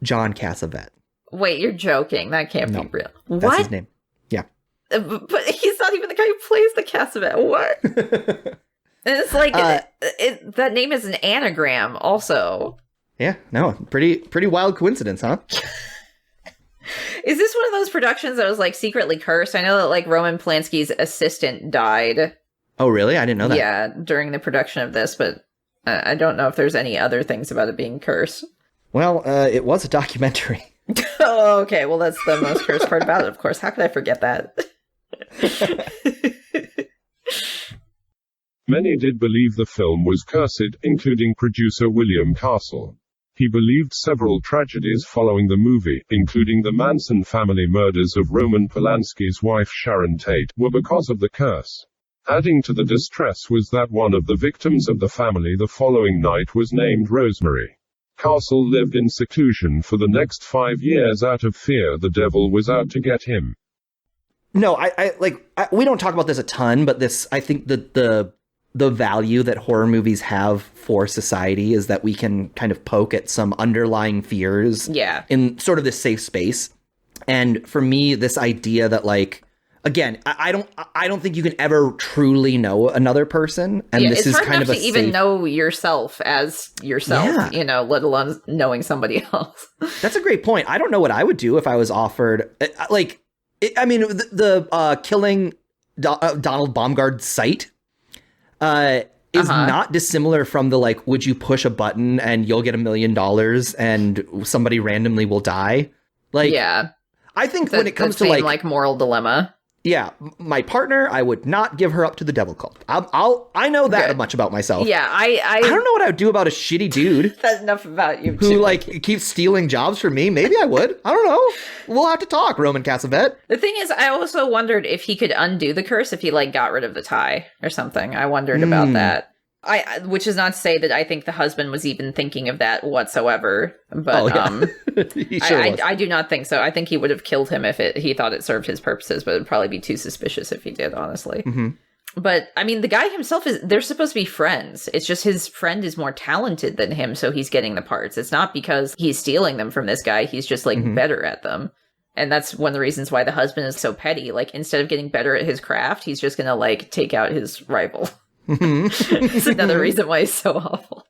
John Cassavet. Wait, you're joking. That can't be real. That's what? His name. Yeah. But he's not even the guy who plays the Cassavet. What? And it's like, that name is an anagram also. Yeah, no, pretty wild coincidence, huh? Is this one of those productions that was like secretly cursed? I know that like Roman Polanski's assistant died. Oh, really? I didn't know that. Yeah, during the production of this, but I don't know if there's any other things about it being cursed. Well, it was a documentary. Oh, okay. Well, that's the most cursed part about it, of course. How could I forget that? Many did believe the film was cursed, including producer William Castle. He believed several tragedies following the movie, including the Manson family murders of Roman Polanski's wife Sharon Tate, were because of the curse. Adding to the distress was that one of the victims of the family the following night was named Rosemary. Castle lived in seclusion for the next 5 years out of fear the devil was out to get him. No, we don't talk about this a ton, but I think the value that horror movies have for society is that we can kind of poke at some underlying fears in sort of this safe space. And for me, this idea that like, again, I don't think you can ever truly know another person. And this is kind of a to even know yourself as yourself, you know, let alone knowing somebody else. That's a great point. I don't know what I would do if I was offered the killing Donald Baumgart's site is not dissimilar from the like, would you push a button and you'll get $1 million and somebody randomly will die? Like, yeah, I think when it comes to like moral dilemma. Yeah, my partner, I would not give her up to the devil cult. I know that much about myself. Yeah, I don't know what I would do about a shitty dude. That's enough about you. Who like keeps stealing jobs from me. Maybe I would. I don't know. We'll have to talk, Roman Cassavet. The thing is, I also wondered if he could undo the curse if he like got rid of the tie or something. I wondered about that. Which is not to say that I think the husband was even thinking of that whatsoever, but He sure was. I do not think so. I think he would have killed him if he thought it served his purposes, but it would probably be too suspicious if he did, honestly. Mm-hmm. But, I mean, the guy himself they're supposed to be friends. It's just his friend is more talented than him, so he's getting the parts. It's not because he's stealing them from this guy. He's just, like, better at them. And that's one of the reasons why the husband is so petty. Like, instead of getting better at his craft, he's just gonna, like, take out his rival. It's another reason why he's so awful.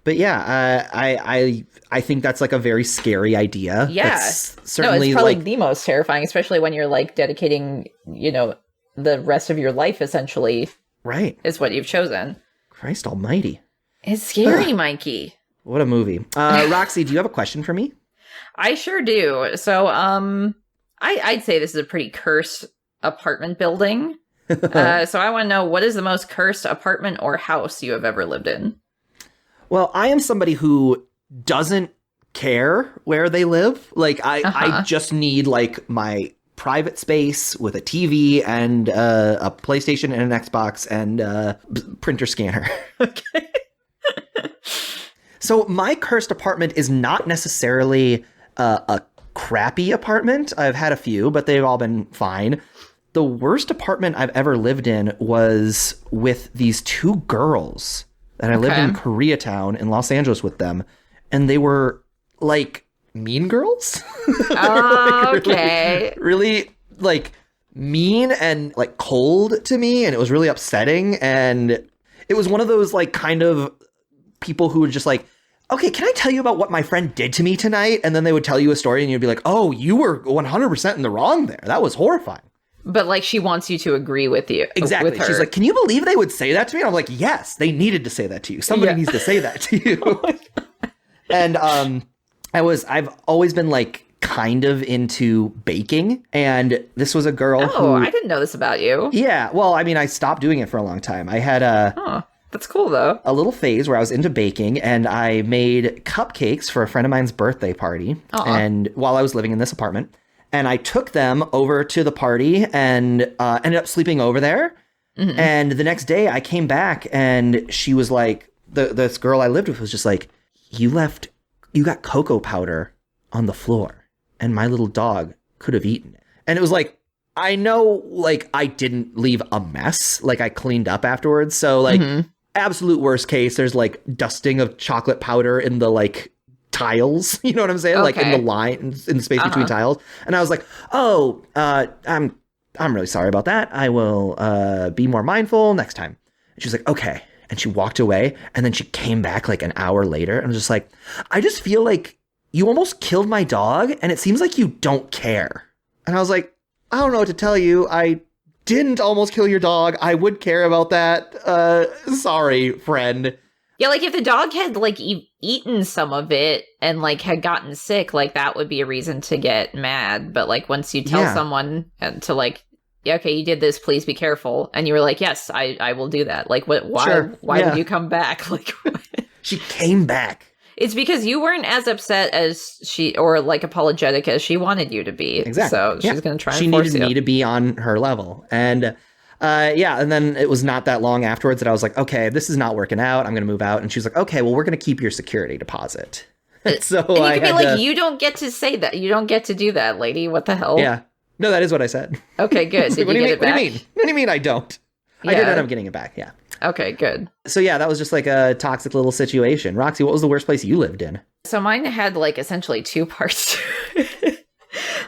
But yeah, I think that's like a very scary idea. Yeah, that's certainly it's probably like the most terrifying, especially when you're like dedicating, the rest of your life essentially. Right, is what you've chosen. Christ Almighty, it's scary, Mikey. What a movie. Roxy, do you have a question for me? I sure do. So, I'd say this is a pretty cursed apartment building. So I want to know, what is the most cursed apartment or house you have ever lived in? Well, I am somebody who doesn't care where they live. Like, I just need, like, my private space with a TV and a PlayStation and an Xbox and a printer scanner. Okay. So my cursed apartment is not necessarily a crappy apartment. I've had a few, but they've all been fine. The worst apartment I've ever lived in was with these two girls that I lived in Koreatown in Los Angeles with them. And they were like mean girls. Oh, okay. Really like mean and like cold to me. And it was really upsetting. And it was one of those like kind of people who would just like, okay, can I tell you about what my friend did to me tonight? And then they would tell you a story and you'd be like, oh, you were 100% in the wrong there. That was horrifying. But, like, she wants you to agree with you. Exactly. With her. She's like, can you believe they would say that to me? And I'm like, yes, they needed to say that to you. Somebody needs to say that to you. And I've always been, like, kind of into baking. And this was a girl who... I didn't know this about you. Yeah. Well, I mean, I stopped doing it for a long time. I had that's cool, though. A little phase where I was into baking, and I made cupcakes for a friend of mine's birthday party. And while I was living in this apartment... And I took them over to the party and ended up sleeping over there. Mm-hmm. And the next day I came back and she was like, this girl I lived with was just like, you got cocoa powder on the floor and my little dog could have eaten it. And it was like, I know, like, I didn't leave a mess. Like, I cleaned up afterwards. So, like, absolute worst case, there's like dusting of chocolate powder in the, like, tiles, you know what I'm saying? Like in the line, in the space between tiles. And I was like, I'm really sorry about that. I will be more mindful next time. And she was like, okay. And she walked away. And then she came back like an hour later and was just like, I just feel like you almost killed my dog. And it seems like you don't care. And I was like, I don't know what to tell you. I didn't almost kill your dog. I would care about that. Sorry, friend. Yeah, like if the dog had like eaten some of it and like had gotten sick, like that would be a reason to get mad. But like once you tell someone to like, yeah, okay, you did this, please be careful. And you were like, yes, I will do that. Like why would you come back? Like she came back. It's because you weren't as upset as she, or like apologetic as she wanted you to be. Exactly. So she's going to try and she force needed you. me to be on her level. And and then it was not that long afterwards that I was like, okay, this is not working out. I'm going to move out. And she was like, okay, well, we're going to keep your security deposit. So and you could be like, you don't get to say that. You don't get to do that, lady. What the hell? Yeah. No, that is what I said. Okay, good. Did you get it back? What do you mean? What do you mean I don't? Yeah. I did end up getting it back, yeah. Okay, good. So yeah, that was just like a toxic little situation. Roxy, what was the worst place you lived in? So mine had like essentially two parts.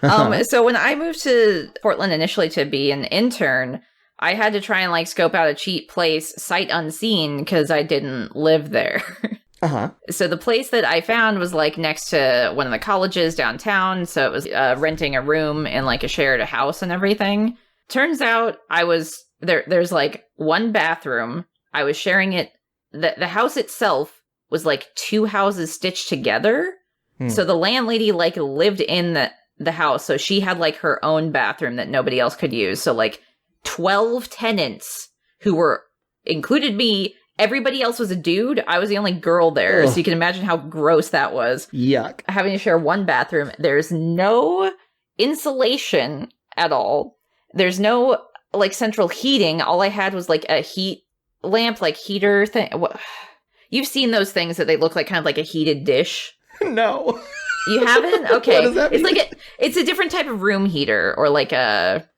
So when I moved to Portland initially to be an intern, I had to try and like scope out a cheap place sight unseen because I didn't live there. So the place that I found was like next to one of the colleges downtown. So it was renting a room in like a shared house and everything. Turns out I was there's like one bathroom. I was sharing it. The house itself was like two houses stitched together. So the landlady like lived in the house. So she had like her own bathroom that nobody else could use. So like 12 tenants who were included me. Everybody else was a dude. I was the only girl there. Ugh. So you can imagine how gross that was. Yuck. Having to share one bathroom. There's no insulation at all. There's no like central heating. All I had was like a heat lamp, like heater thing. You've seen those things that they look like kind of like a heated dish. No. You haven't? Okay. What does that it's mean? like it's a different type of room heater, or like a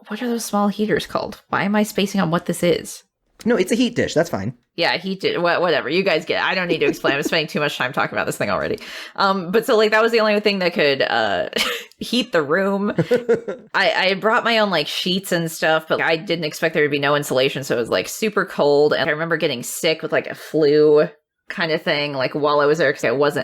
what are those small heaters called? Why am I spacing on what this is? No, it's a heat dish. That's fine. Yeah, heat dish. Whatever. You guys get it. I don't need to explain. I'm spending too much time talking about this thing already. But so like that was the only thing that could heat the room. I brought my own like sheets and stuff, but I didn't expect there to be no insulation, so it was like super cold. And I remember getting sick with like a flu kind of thing, like while I was there, because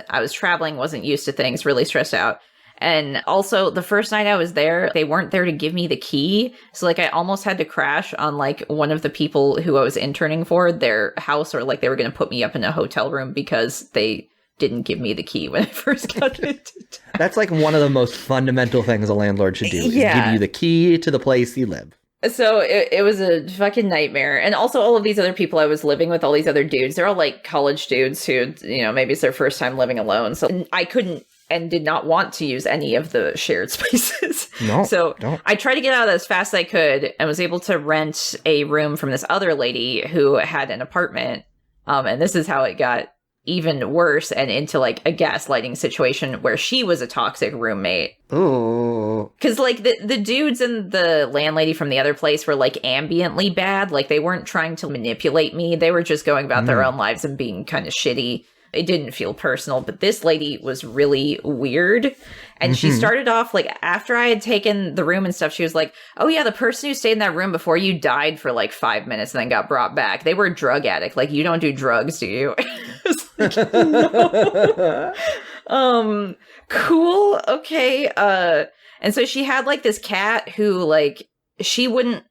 I was traveling, wasn't used to things, really stressed out. And also the first night I was there, they weren't there to give me the key. So like I almost had to crash on like one of the people who I was interning for, their house, or like they were going to put me up in a hotel room because they didn't give me the key when I first got into town. That's like one of the most fundamental things a landlord should do, is give you the key to the place you live. So it was a fucking nightmare. And also all of these other people I was living with, all these other dudes, they're all like college dudes who, you know, maybe it's their first time living alone. So I couldn't and did not want to use any of the shared spaces. No, so don't. I tried to get out of that as fast as I could and was able to rent a room from this other lady who had an apartment. And this is how it got even worse and into like a gaslighting situation where she was a toxic roommate. Oh. Because like the dudes and the landlady from the other place were like ambiently bad. Like they weren't trying to manipulate me. They were just going about their own lives and being kind of shitty. It didn't feel personal, but this lady was really weird. And she started off like after I had taken the room and stuff, she was like, oh yeah, the person who stayed in that room before you died for like 5 minutes and then got brought back. They were a drug addict. Like, you don't do drugs, do you? Like, no. Cool. Okay. And so she had like this cat who like, she wouldn't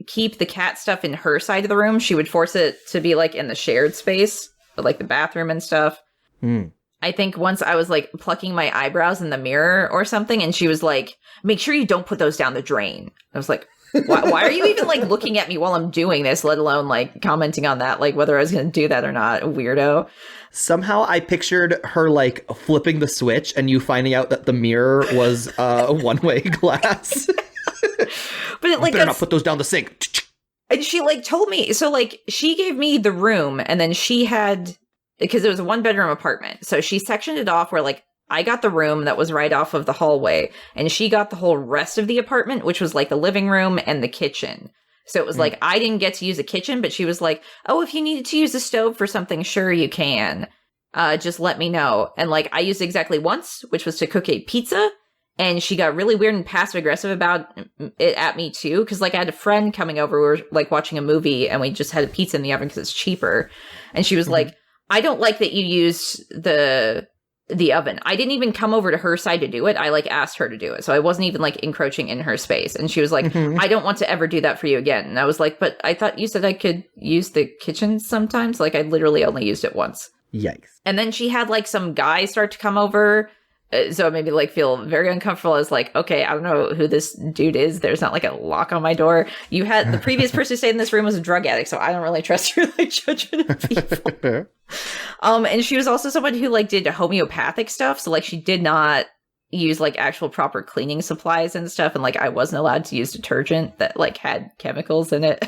keep the cat stuff in her side of the room. She would force it to be like in the shared space, like the bathroom and stuff. I think once I was like plucking my eyebrows in the mirror or something, and she was like, make sure you don't put those down the drain. I was like, why are you even like looking at me while I'm doing this, let alone like commenting on that, like whether I was going to do that or not, weirdo. Somehow I pictured her like flipping the switch and you finding out that the mirror was a one-way glass. But it, like, better not put those down the sink. And she like told me, so like she gave me the room and then she had, because it was a 1-bedroom apartment. So she sectioned it off where like I got the room that was right off of the hallway and she got the whole rest of the apartment, which was like the living room and the kitchen. So it was like, I didn't get to use the kitchen, but she was like, oh, if you needed to use the stove for something, sure you can. Just let me know. And like, I used it exactly once, which was to cook a pizza. And she got really weird and passive aggressive about it at me too. Cause like I had a friend coming over, we were like watching a movie and we just had a pizza in the oven cause it's cheaper. And she was like, I don't like that you use the oven. I didn't even come over to her side to do it. I like asked her to do it. So I wasn't even like encroaching in her space. And she was like, I don't want to ever do that for you again. And I was like, but I thought you said I could use the kitchen sometimes. Like I literally only used it once. Yikes. And then she had like some guy start to come over. So it made me like feel very uncomfortable. I was like, okay, I don't know who this dude is. There's not like a lock on my door. You had the previous person who stayed in this room was a drug addict, so I don't really trust your like judgment of people. And she was also someone who like did homeopathic stuff. So like she did not use like actual proper cleaning supplies and stuff. And like I wasn't allowed to use detergent that like had chemicals in it.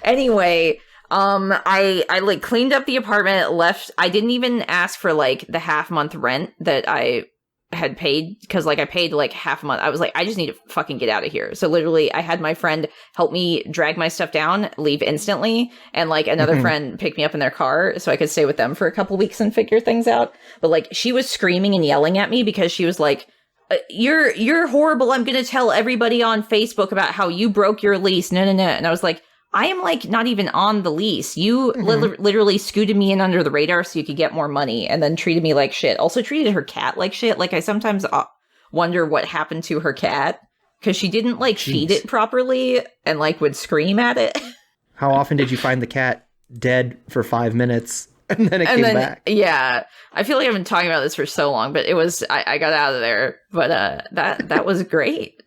Anyway, I like cleaned up the apartment, left. I didn't even ask for like the half-month rent that I had paid because like I paid like half a month. I was like, I just need to fucking get out of here. So literally I had my friend help me drag my stuff down, leave instantly, and like another friend pick me up in their car so I could stay with them for a couple weeks and figure things out. But like she was screaming and yelling at me because she was like, you're horrible. I'm going to tell everybody on Facebook about how you broke your lease. No. And I was like, I am like not even on the lease. You literally scooted me in under the radar so you could get more money and then treated me like shit. Also treated her cat like shit. Like I sometimes wonder what happened to her cat because she didn't like feed it properly and like would scream at it. How often did you find the cat dead for 5 minutes and then it came back? Yeah. I feel like I've been talking about this for so long, but it was, I got out of there, but that was great.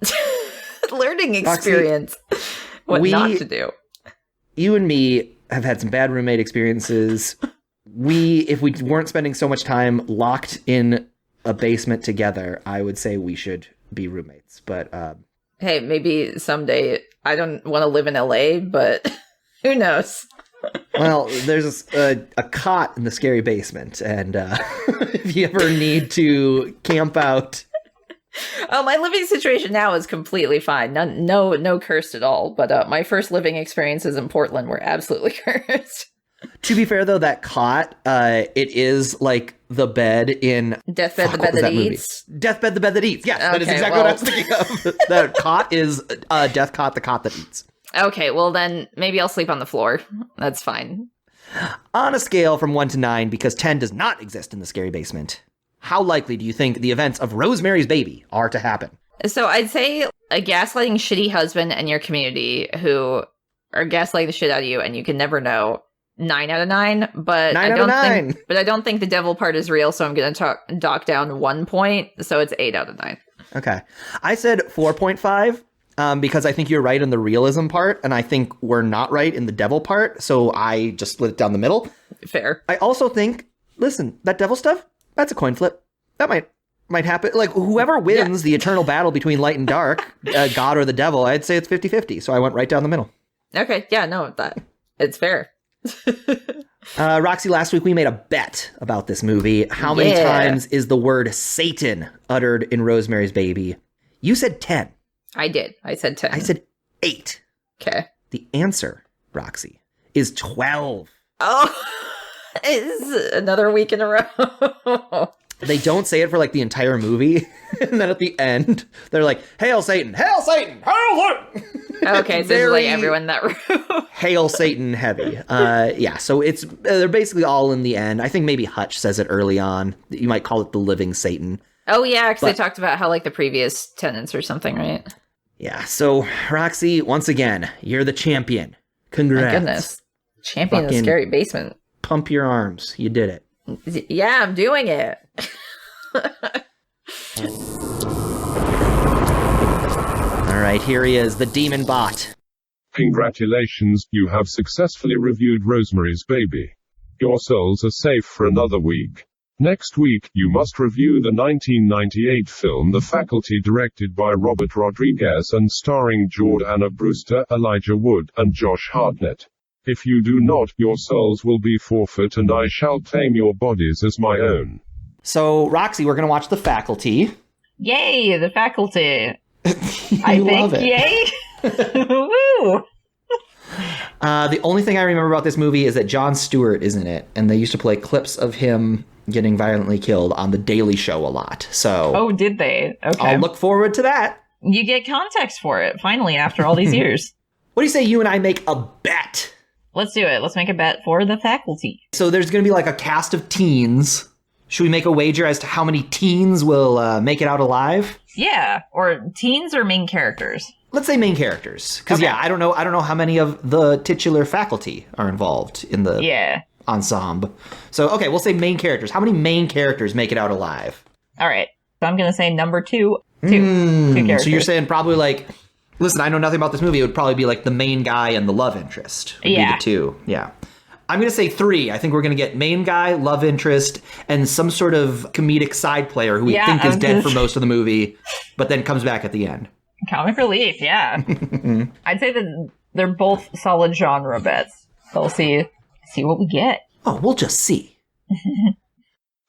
Learning experience. Roxy, what not to do. You and me have had some bad roommate experiences. If we weren't spending so much time locked in a basement together, I would say we should be roommates. But hey, maybe someday. I don't want to live in LA, but who knows? Well, there's a cot in the scary basement, and if you ever need to camp out... Oh, my living situation now is completely fine. No cursed at all. But my first living experiences in Portland were absolutely cursed. To be fair, though, that cot, it is like the bed in... Deathbed, the bed that eats? Deathbed, the bed that eats. Yes, that is exactly what I was thinking of. The cot is Death Cot, the cot that eats. Okay, well then, maybe I'll sleep on the floor. That's fine. On a scale from 1 to 9, because 10 does not exist in the scary basement, how likely do you think the events of Rosemary's Baby are to happen? So I'd say a gaslighting shitty husband in your community who are gaslighting the shit out of you and you can never know. 9 out of 9, but 9 out of 9. But I don't think the devil part is real, so I'm going to dock down 1 point, so it's 8 out of 9. Okay. I said 4.5. Because I think you're right in the realism part, and I think we're not right in the devil part, so I just split it down the middle. Fair. I also think, listen, that devil stuff, that's a coin flip. That might happen. Like, whoever wins the eternal battle between light and dark, God or the devil, I'd say it's 50-50, so I went right down the middle. Okay, yeah, no, it's fair. Roxy, last week we made a bet about this movie. How many times is the word Satan uttered in Rosemary's Baby? You said 10. I did. I said 10. I said 8. Okay. The answer, Roxy, is 12. Oh, it's another week in a row. They don't say it for like the entire movie. And then at the end, they're like, Hail Satan! Hail Satan! Hail Satan! Okay, so it's like everyone in that room. Hail Satan heavy. Yeah, so they're basically all in the end. I think maybe Hutch says it early on. You might call it the living Satan. Oh, yeah, because they talked about how, like, the previous tenants or something, right? Yeah, so, Roxy, once again, you're the champion. Congrats. My goodness. Champion in the scary basement. Pump your arms. You did it. Yeah, I'm doing it. All right, here he is, the demon bot. Congratulations, you have successfully reviewed Rosemary's Baby. Your souls are safe for another week. Next week, you must review the 1998 film The Faculty, directed by Robert Rodriguez and starring Jordana Brewster, Elijah Wood, and Josh Hartnett. If you do not, your souls will be forfeit and I shall claim your bodies as my own. So, Roxy, we're going to watch The Faculty. Yay, The Faculty. I love it. Yay. Woo. The only thing I remember about this movie is that Jon Stewart is in it, and they used to play clips of him getting violently killed on The Daily Show a lot. So, oh, did they? Okay. I'll look forward to that. You get context for it, finally, after all these years. What do you say you and I make a bet? Let's do it. Let's make a bet for The Faculty. So there's going to be like a cast of teens. Should we make a wager as to how many teens will make it out alive? Yeah, or teens or main characters? Let's say main characters. Because, okay. yeah, I don't know how many of the titular faculty are involved in the ensemble. So, okay, we'll say main characters. How many main characters make it out alive? All right. So I'm going to say number 2. Two characters. So you're saying probably like, listen, I know nothing about this movie. It would probably be like the main guy and the love interest. Would be the 2. Yeah. I'm going to say 3. I think we're going to get main guy, love interest, and some sort of comedic side player who we think is dead for most of the movie, but then comes back at the end. Comic relief, yeah. I'd say that they're both solid genre bets. So we'll see what we get. Oh, we'll just see.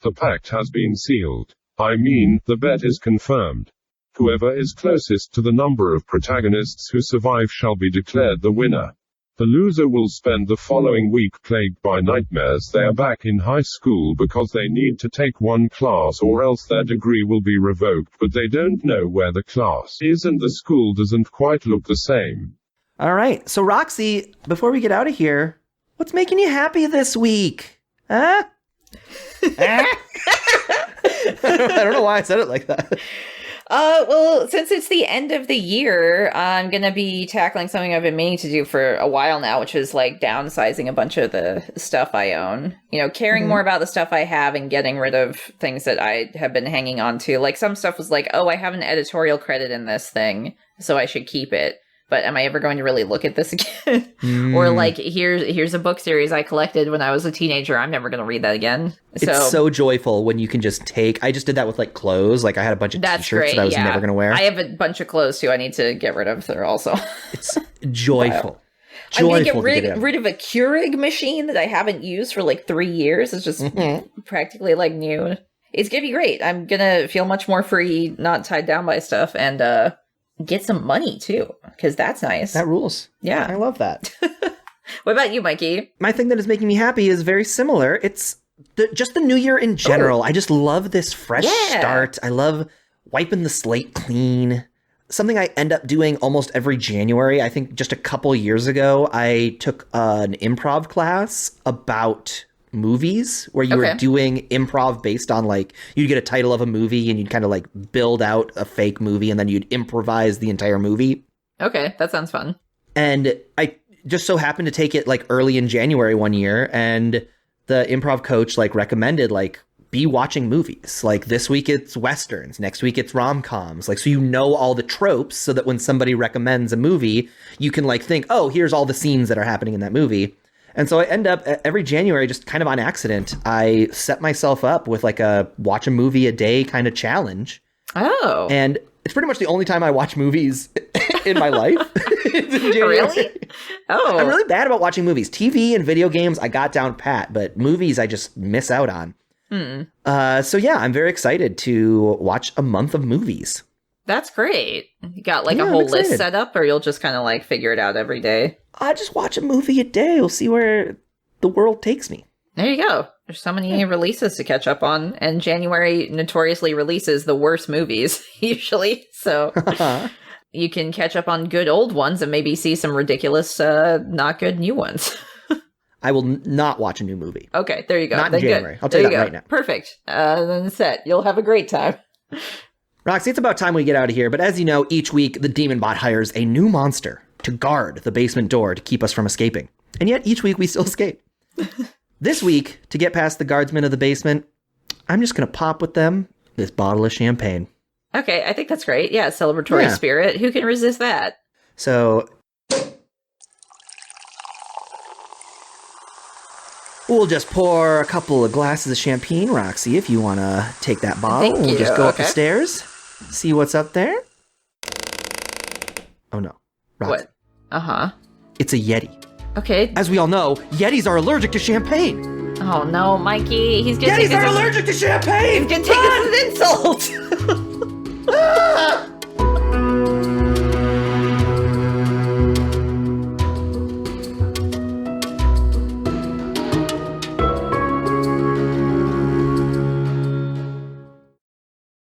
The pact has been sealed. I mean, the bet is confirmed. Whoever is closest to the number of protagonists who survive shall be declared the winner. The loser will spend the following week plagued by nightmares. They are back in high school because they need to take one class or else their degree will be revoked, but they don't know where the class is and the school doesn't quite look the same. All right, so Roxy, before we get out of here, what's making you happy this week? Huh? I don't know why I said it like that. Well, since it's the end of the year, I'm going to be tackling something I've been meaning to do for a while now, which is like downsizing a bunch of the stuff I own. You know, caring more about the stuff I have and getting rid of things that I have been hanging on to. Like some stuff was like, oh, I have an editorial credit in this thing, so I should keep it. But am I ever going to really look at this again? Or like, here's a book series I collected when I was a teenager. I'm never going to read that again. It's so joyful when you can just take... I just did that with like clothes. Like I had a bunch of t-shirts that I was never going to wear. I have a bunch of clothes too I need to get rid of. They're also... It's joyful. I'm going to Joyful to get rid of a Keurig machine that I haven't used for like 3 years. It's just practically like new. It's going to be great. I'm going to feel much more free, not tied down by stuff, and get some money too, because that's nice. That rules. Yeah. I love that. What about you, Mikey? My thing that is making me happy is very similar. It's just the new year in general. I just love this fresh start. I love wiping the slate clean. Something I end up doing almost every January. I think just a couple years ago, I took an improv class about movies where you were doing improv based on like, you'd get a title of a movie and you'd kind of like build out a fake movie and then you'd improvise the entire movie. Okay, that sounds fun. And I just so happened to take it like early in January one year, and the improv coach like recommended like, be watching movies. Like this week it's Westerns, next week it's rom-coms. Like, so you know all the tropes so that when somebody recommends a movie, you can like think, oh, here's all the scenes that are happening in that movie. And so I end up every January, just kind of on accident, I set myself up with like a watch a movie a day kind of challenge. Oh. And it's pretty much the only time I watch movies in my life. It's in January. Really? Oh. I'm really bad about watching movies. TV and video games, I got down pat, but movies I just miss out on. So yeah, I'm very excited to watch a month of movies. That's great. You got like a whole list set up, or you'll just kind of like figure it out every day? I just watch a movie a day. We'll see where the world takes me. There you go. There's so many releases to catch up on, and January notoriously releases the worst movies, usually. So you can catch up on good old ones and maybe see some ridiculous, not good new ones. I will not watch a new movie. Okay, there you go. Not in January. Good. I'll tell you that right now. Perfect. Then set. You'll have a great time. Roxy, it's about time we get out of here, but as you know, each week the Demon Bot hires a new monster to guard the basement door to keep us from escaping. And yet each week we still escape. This week, to get past the guardsmen of the basement, I'm just going to pop with them this bottle of champagne. Okay, I think that's great. Yeah, celebratory spirit. Who can resist that? So we'll just pour a couple of glasses of champagne, Roxy, if you want to take that bottle. Thank you. We'll just go up the stairs, see what's up there. Oh, no. Roxy. What? Uh-huh. It's a Yeti. Okay. As we all know, Yetis are allergic to champagne. Oh, no, Mikey. He's going to Yetis are allergic to champagne! He's going to take this as an insult!